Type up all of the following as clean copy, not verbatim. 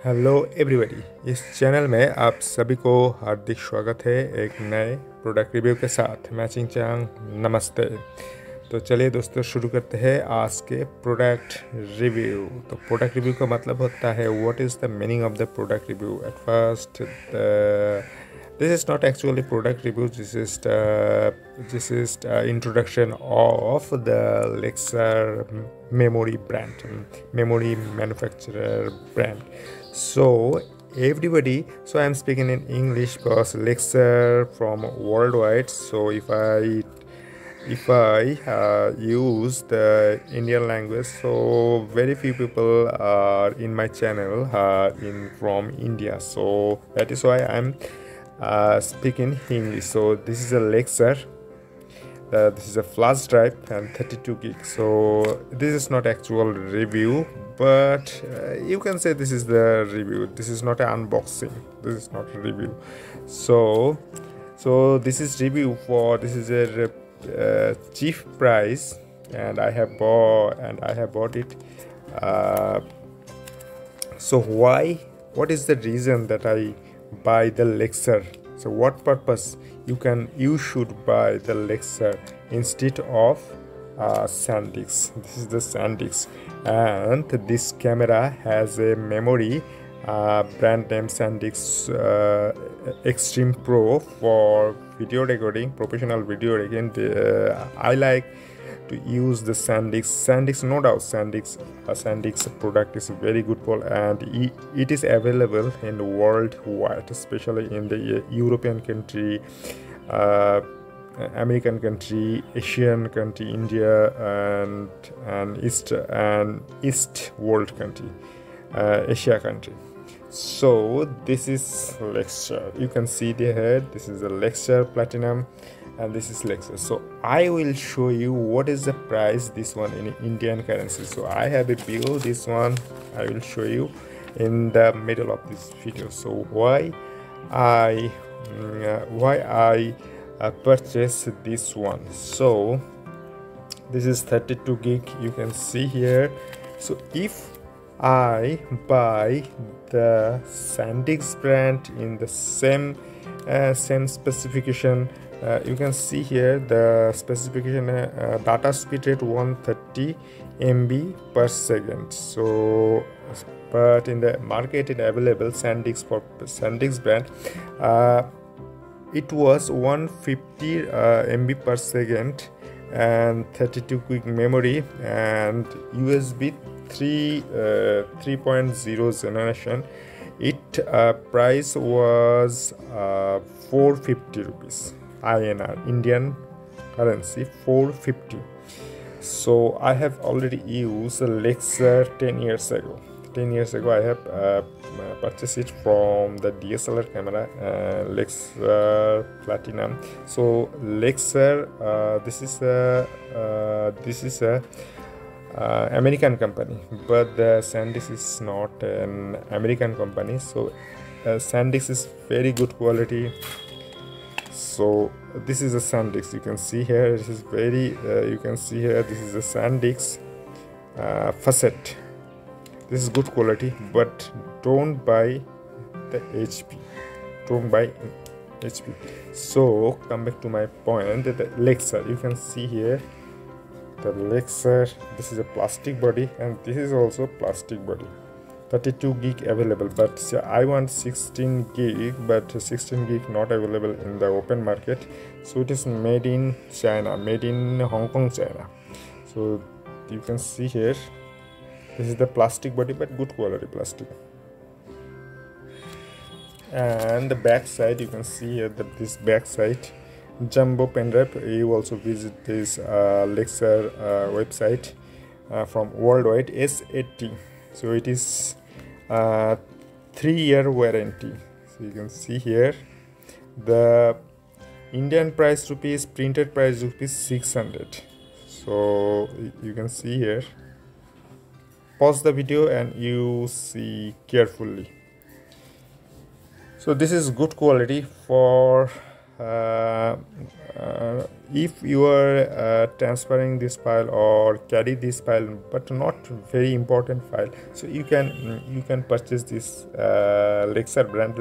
Hello everybody, इस channel में आप सभी को हार्दिक स्वागत है एक नए प्रोडक्ट रिव्यू के साथ। मैचिंग चांग नमस्ते। तो चलिए दोस्तों शुरू करते हैं आज के प्रोडक्ट रिव्यू। तो प्रोडक्ट रिव्यू का मतलब होता है what is the meaning of the product review. At first this is not actually product review, this is introduction of the Lexar memory brand, memory manufacturer brand. So everybody, so I'm speaking in English because Lexar from worldwide. So if I use the Indian language, so very few people are in my channel in from India, so that is why I'm speaking English. So this is a Lexar. This is a flash drive and 32 gig. So this is not actual review, but you can say this is the review. This is not an unboxing. This is not a review. So this is review for this is a cheap price, and I have bought it. So why? What is the reason that I buy the Lexar? So what purpose you should buy the Lexar instead of SanDisk. This is the SanDisk, and this camera has a memory brand name SanDisk Extreme Pro for video recording, professional video recording. I like to use the SanDisk, no doubt. SanDisk product is very good for, and it is available in worldwide, especially in the European country, American country, Asian country, India, and East world country, Asia country. So this is Lexar. You can see the head. This is a Lexar Platinum, and this is Lexar. So I will show you what is the price this one in Indian currency. So I have a bill. This one I will show you in the middle of this video. So why I purchase this one. So this is 32 gig. You can see here. So if I buy the SanDisk brand in the same specification, you can see here the specification data speed rate 130 MB per second. So but in the market it available SanDisk brand, it was 150 MB per second and 32 gig memory and USB 3.0 generation. It price was 450 rupees INR, Indian currency, 450. So I have already used Lexar 10 years ago. 10 years ago I have purchased it from the DSLR camera, Lexar Platinum. So Lexar, this is a American company, but the SanDisk is not an American company. So SanDisk is very good quality. So this is a SanDisk. You can see here. This is very. You can see here. This is a SanDisk facet. This is good quality, but don't buy the HP. Don't buy HP. So come back to my point. The Lexar. You can see here. The Lexar, this is a plastic body, and this is also plastic body. 32 gig available, but I want 16 gig, but 16 gig not available in the open market. So it is made in China, made in Hong Kong, China. So you can see here, this is the plastic body, but good quality plastic. And the back side, you can see here that this back side jumbo pen drive. You also visit this Lexar website from worldwide, S80. So it is 3-year warranty. So you can see here the Indian price rupees, printed price rupees 600. So you can see here. Pause the video and you see carefully. So this is good quality for if you are transferring this file or carry this file but not very important file, so you can purchase this Lexar brand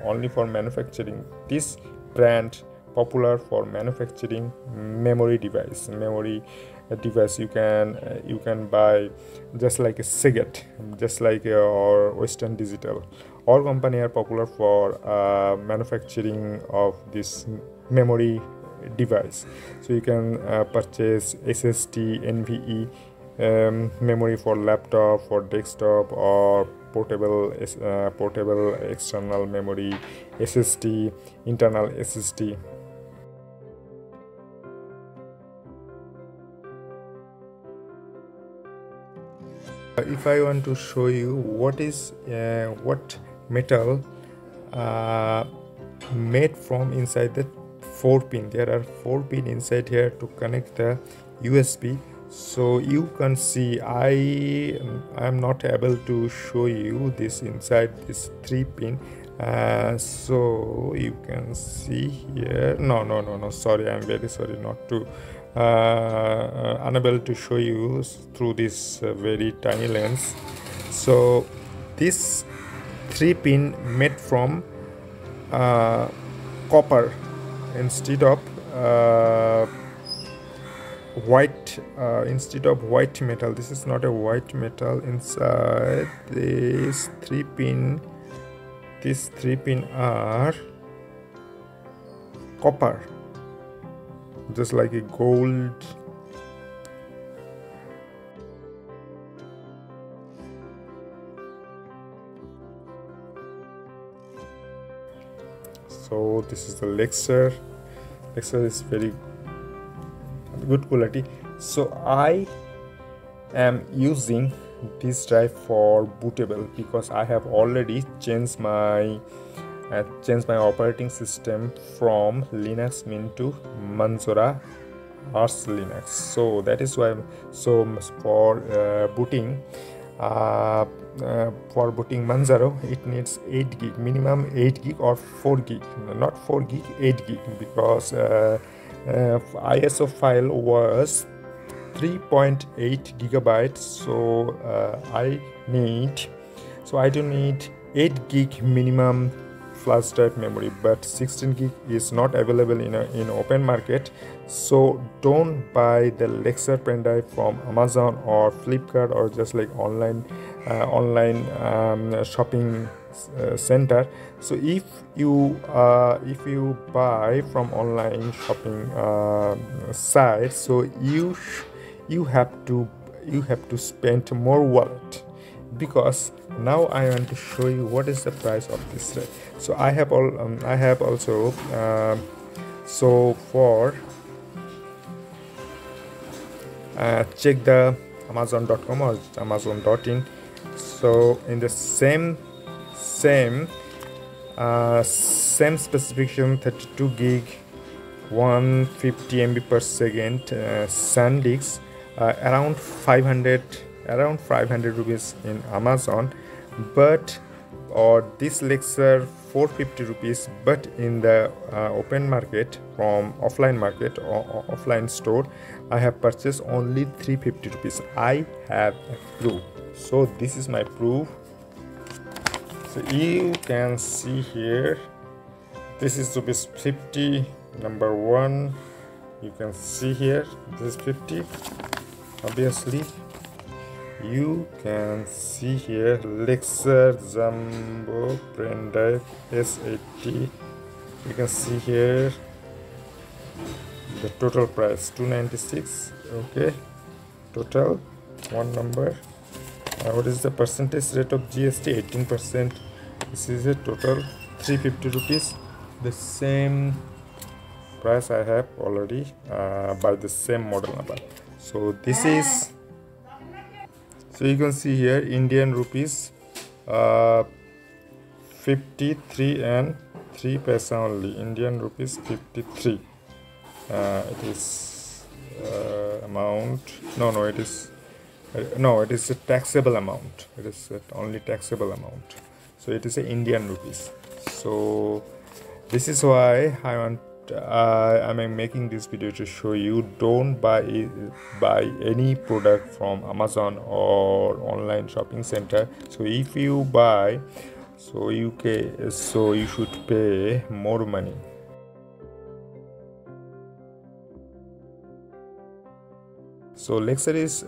only for manufacturing. This brand popular for manufacturing memory device. You can buy just like a Seagate, just like or Western Digital. All company are popular for manufacturing of this memory device. So you can purchase SSD, NVE memory for laptop, for desktop, or portable external memory, SSD, internal SSD. If I want to show you what metal made from inside the 4 pin, there are 4 pin inside here to connect the USB. So you can see I am not able to show you this inside this 3 pin. So you can see here, no, sorry, I'm very sorry not to unable to show you through this very tiny lens. So this 3 pin made from copper instead of white metal. This is not a white metal. Inside this 3 pin, these 3 pin are copper, just like a gold. So this is the Lexar is very good quality. So I am using this drive for bootable because I have already changed my operating system from Linux Mint to Manjaro Arch Linux. So that is why for booting Manjaro, it needs 8 gig, minimum 8 gig or 4 gig, not 4 gig, 8 gig, because ISO file was 3.8 gigabytes. So I don't need 8 gig minimum flash drive memory, but 16 gig is not available in open market. So don't buy the Lexar pen drive from Amazon or Flipkart or just like online shopping center. So if you buy from online shopping site, so you have to spend more wallet, because now I want to show you what is the price of this drive. So I have also so for check the amazon.com or amazon.in. so in the same specification, 32 gig 150 MB per second SanDisk, around 500 rupees in Amazon, but or this Lexar 450 rupees, but in the open market from offline market or offline store, I have purchased only 350 rupees. I have a proof. So this is my proof. So you can see here, this is rupees 50, number 1. You can see here, this is 50. Obviously you can see here Lexar Jumbo pen drive S80. You can see here the total price 296. okay, total one number. What is the percentage rate of GST? 18%. This is a total 350 rupees. The same price I have already by the same model number. So this is, so you can see here Indian rupees 53 and 3 paisa only. Indian rupees 53. It is amount. It is a taxable amount. It is only taxable amount. So it is a Indian rupees. So This is why I'm making this video to show you don't buy any product from Amazon or online shopping center. So if you buy, so you should pay more money. So Lexer is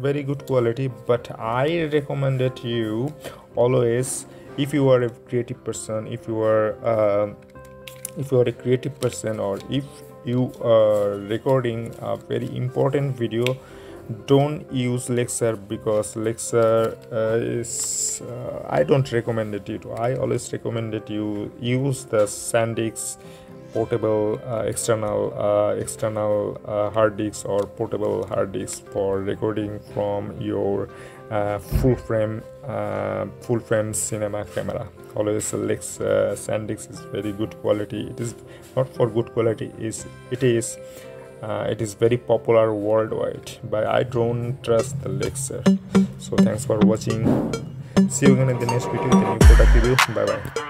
very good quality, but I recommended you always, if you are a creative person, if you are a creative person, or if you are recording a very important video, don't use Lexer, because Lexer is I don't recommend it to. I always recommended you use the SanDisk portable external hard disk or portable hard disk for recording from your full frame cinema camera. Always SanDisk is very good quality. It is not for good quality, it is very popular worldwide, but I don't trust the Lexer. So thanks for watching. See you again in the next video with a new product review. Bye bye.